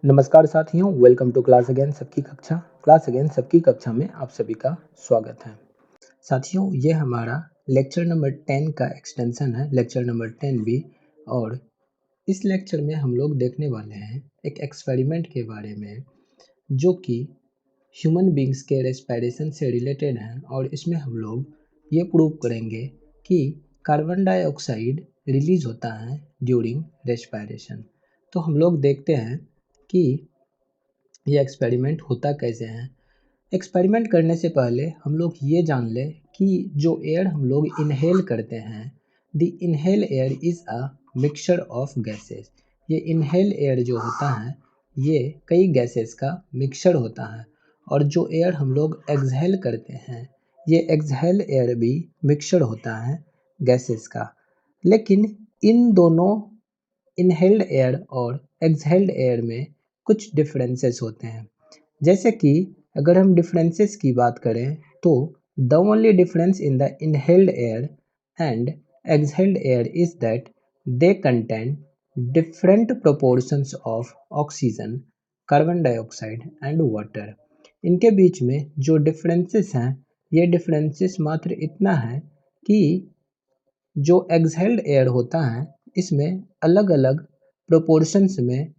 नमस्कार साथियों, welcome to class again सबकी कक्षा में आप सभी का स्वागत है। साथियों, ये हमारा लेक्चर नंबर 10 का एक्सटेंशन है, लेक्चर नंबर 10 भी। और इस लेक्चर में हम लोग देखने वाले हैं एक एक्सपेरिमेंट के बारे में जो कि ह्यूमन बींग्स के रेस्पिरेशन से रिलेटेड है। और इसमें हम लोग ये प्रूव करेंगे कि कार्बन डाइऑक्साइड रिलीज होता है ड्यूरिंग रेस्पिरेशन। तो हम लोग देखते हैं कि ये एक्सपेरिमेंट होता कैसे है। एक्सपेरिमेंट करने से पहले हम लोग ये जान लें कि जो एयर हम लोग इनहेल करते हैं, the inhale air is a mixture of gases. ये इनहेल एयर जो होता है ये कई गैसेस का मिक्सचर होता है। और जो एयर हम लोग एक्सहेल करते हैं ये एक्सहेल एयर भी मिक्सचर होता है गैसेस का। लेकिन इन दोनों इनहेल्ड एयर और एक्सहेल्ड एयर में कुछ डिफरेंसेस होते हैं। जैसे कि अगर हम डिफरेंसेस की बात करें तो the only difference in the inhaled air and exhaled air is that they contain different proportions of oxygen, carbon dioxide and water. इनके बीच में जो डिफरेंसेस हैं ये डिफरेंसेस मात्र इतना है कि जो एक्सहेल्ड एयर होता है इसमें अलग अलग प्रोपोर्शंस में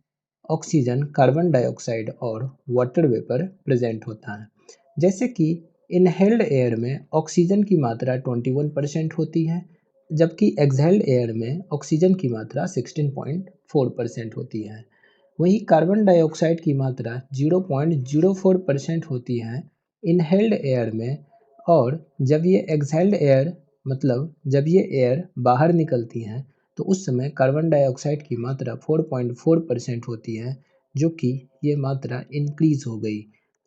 ऑक्सीजन, कार्बन डाइऑक्साइड और वाटर वेपर प्रेजेंट होता है। जैसे कि इनहेल्ड एयर में ऑक्सीजन की मात्रा 21% होती है, जबकि एक्सहेल्ड एयर में ऑक्सीजन की मात्रा 16.4% होती है। वहीं कार्बन डाइऑक्साइड की मात्रा 0.04% होती है इनहेल्ड एयर में। और जब ये एक्सहेल्ड एयर मतलब जब ये एयर बाहर निकलती हैं तो उस समय कार्बन डाइऑक्साइड की मात्रा 4.4% होती है, जो कि ये मात्रा इंक्रीज हो गई।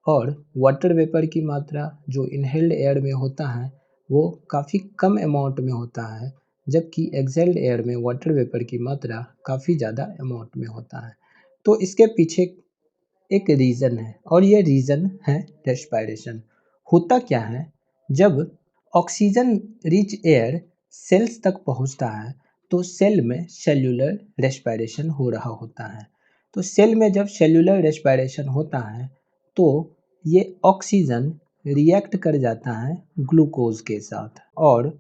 और वाटर वेपर की मात्रा जो इनहेल्ड एयर में होता है वो काफ़ी कम अमाउंट में होता है, जबकि एक्सहेल्ड एयर में वाटर वेपर की मात्रा काफ़ी ज़्यादा अमाउंट में होता है। तो इसके पीछे एक रीज़न है और ये रीज़न है रेस्पिरेशन। होता क्या है, जब ऑक्सीजन रिच एयर सेल्स तक पहुंचता है तो सेल में सेल्यूलर रेस्पिरेशन हो रहा होता है। तो सेल में जब सेल्यूलर रेस्पिरेशन होता है तो ये ऑक्सीजन रिएक्ट कर जाता है ग्लूकोज के साथ। और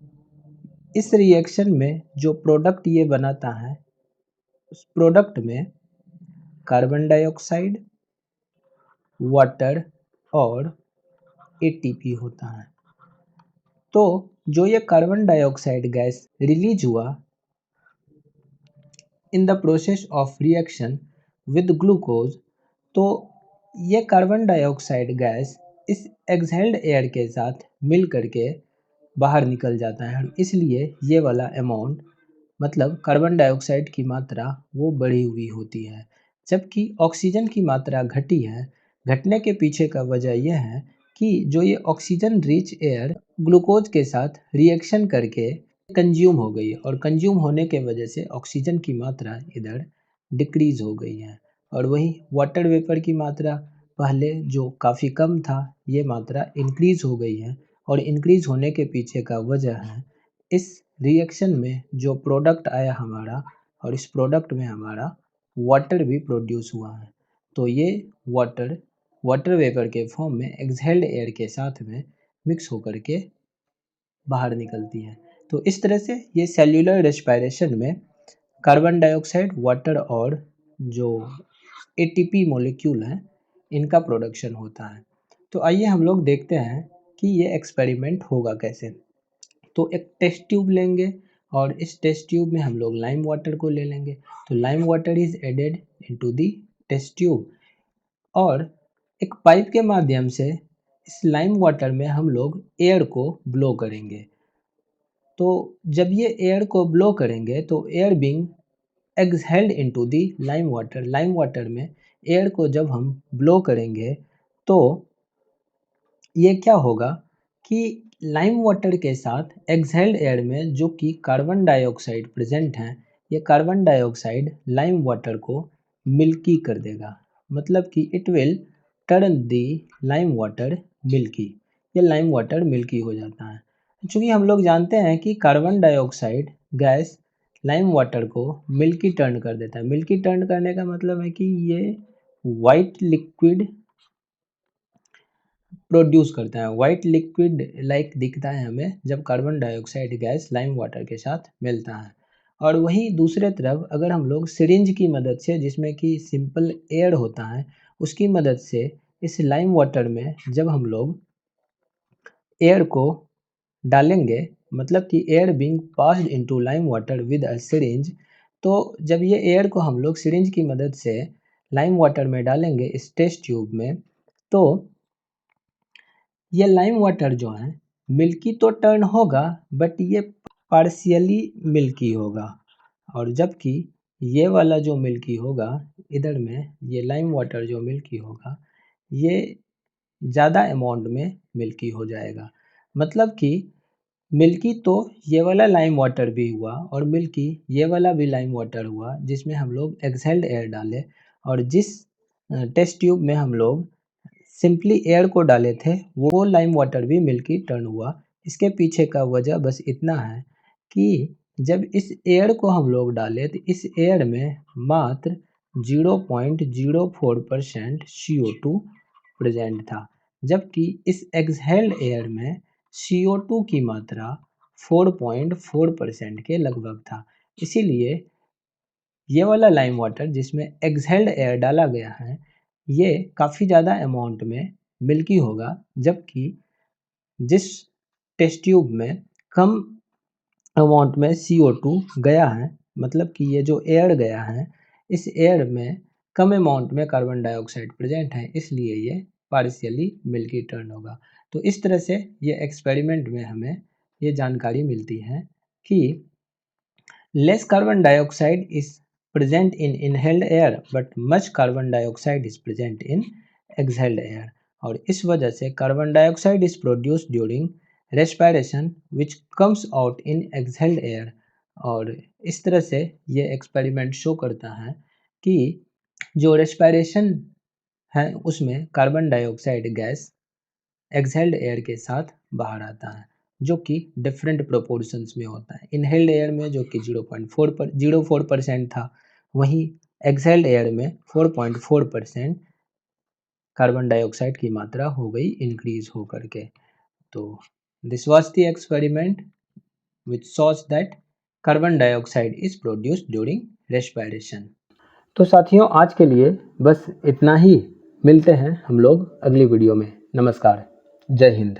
इस रिएक्शन में जो प्रोडक्ट ये बनाता है उस प्रोडक्ट में कार्बन डाइऑक्साइड, वाटर और एटीपी होता है। तो जो ये कार्बन डाइऑक्साइड गैस रिलीज हुआ in the process of reaction with glucose, तो ये कार्बन डाइऑक्साइड गैस इस एक्सहेल्ड एयर के साथ मिल करके बाहर निकल जाता है। इसलिए ये वाला अमाउंट मतलब कार्बन डाइऑक्साइड की मात्रा वो बढ़ी हुई होती है, जबकि ऑक्सीजन की मात्रा घटी है। घटने के पीछे का वजह यह है कि जो ये ऑक्सीजन रिच एयर ग्लूकोज के साथ रिएक्शन करके कंज्यूम हो गई और कंज्यूम होने के वजह से ऑक्सीजन की मात्रा इधर डिक्रीज हो गई है। और वहीं वाटर वेपर की मात्रा पहले जो काफ़ी कम था ये मात्रा इंक्रीज हो गई है। और इंक्रीज होने के पीछे का वजह है इस रिएक्शन में जो प्रोडक्ट आया हमारा, और इस प्रोडक्ट में हमारा वाटर भी प्रोड्यूस हुआ है। तो ये वाटर वेपर के फॉर्म में एक्सहेल्ड एयर के साथ में मिक्स होकर के बाहर निकलती है। तो इस तरह से ये सेल्यूलर रेस्पिरेशन में कार्बन डाइऑक्साइड, वाटर और जो एटीपी मॉलिक्यूल हैं इनका प्रोडक्शन होता है। तो आइए हम लोग देखते हैं कि ये एक्सपेरिमेंट होगा कैसे। तो एक टेस्ट ट्यूब लेंगे और इस टेस्ट ट्यूब में हम लोग लाइम वाटर को ले लेंगे। तो lime water is added into the test tube और एक पाइप के माध्यम से इस लाइम वाटर में हम लोग एयर को ब्लो करेंगे। तो जब ये एयर को ब्लो करेंगे तो air being exhaled into the lime water में एयर को जब हम ब्लो करेंगे तो ये क्या होगा कि लाइम वाटर के साथ एक्सहेल्ड एयर में जो कि कार्बन डाइऑक्साइड प्रेजेंट है, ये कार्बन डाइऑक्साइड लाइम वाटर को मिल्की कर देगा। मतलब कि it will turn the lime water milky. ये लाइम वाटर मिल्की हो जाता है। चूँकि हम लोग जानते हैं कि carbon dioxide gas lime water को मिल्की टर्न कर देता है। मिल्की टर्न करने का मतलब है कि ये वाइट लिक्विड प्रोड्यूस करता है। वाइट लिक्विड लाइक दिखता है हमें जब carbon dioxide gas lime water के साथ मिलता है। और वहीं दूसरे तरफ अगर हम लोग सिरिंज की मदद से, जिसमें कि सिंपल एयर होता है, उसकी मदद से इस लाइम वाटर में जब हम लोग एयर को डालेंगे, मतलब कि air being passed into lime water with a syringe, तो जब ये एयर को हम लोग सिरिंज की मदद से लाइम वाटर में डालेंगे इस टेस्ट ट्यूब में, तो ये लाइम वाटर जो है मिल्की तो टर्न होगा, बट ये पार्शियली मिल्की होगा। और जबकि ये वाला जो मिल्की होगा, इधर में ये लाइम वाटर जो मिल्की होगा, ये ज़्यादा अमाउंट में मिल्की हो जाएगा। मतलब कि मिल्की तो ये वाला लाइम वाटर भी हुआ और मिल्की ये वाला भी लाइम वाटर हुआ, जिसमें हम लोग एक्सहेल्ड एयर डाले। और जिस टेस्ट ट्यूब में हम लोग सिंपली एयर को डाले थे, वो लाइम वाटर भी मिल्की टर्न हुआ। इसके पीछे का वजह बस इतना है कि जब इस एयर को हम लोग डाले तो इस एयर में मात्र 0.04% CO2 प्रेजेंट था, जबकि इस एक्सहेल्ड एयर में CO2 की मात्रा 4.4% के लगभग था। इसीलिए ये वाला लाइम वाटर जिसमें एक्सहेल्ड एयर डाला गया है, ये काफ़ी ज़्यादा अमाउंट में मिल्की होगा, जबकि जिस टेस्ट ट्यूब में कम अमाउंट में CO2 गया है, मतलब कि ये जो एयर गया है, इस एयर में कम अमाउंट में कार्बन डाइऑक्साइड प्रेजेंट है, इसलिए ये पार्शियली मिल्की टर्न होगा। तो इस तरह से ये एक्सपेरिमेंट में हमें ये जानकारी मिलती है कि less carbon dioxide is present in inhaled air but much carbon dioxide is present in exhaled air। और इस वजह से carbon dioxide is produced during respiration which comes out in exhaled air। और इस तरह से ये एक्सपेरिमेंट शो करता है कि जो रेस्पिरेशन है उसमें carbon dioxide gas exhaled air के साथ बाहर आता है, जो कि डिफरेंट प्रोपोर्शंस में होता है। इनहेल्ड एयर में जो कि 0.04% था, वहीं एक्सहेल्ड एयर में 4.4% कार्बन डाइऑक्साइड की मात्रा हो गई इंक्रीज हो करके। तो this was the experiment which shows that carbon dioxide is produced during respiration. तो साथियों, आज के लिए बस इतना ही। मिलते हैं हम लोग अगली वीडियो में। नमस्कार, जय हिंद।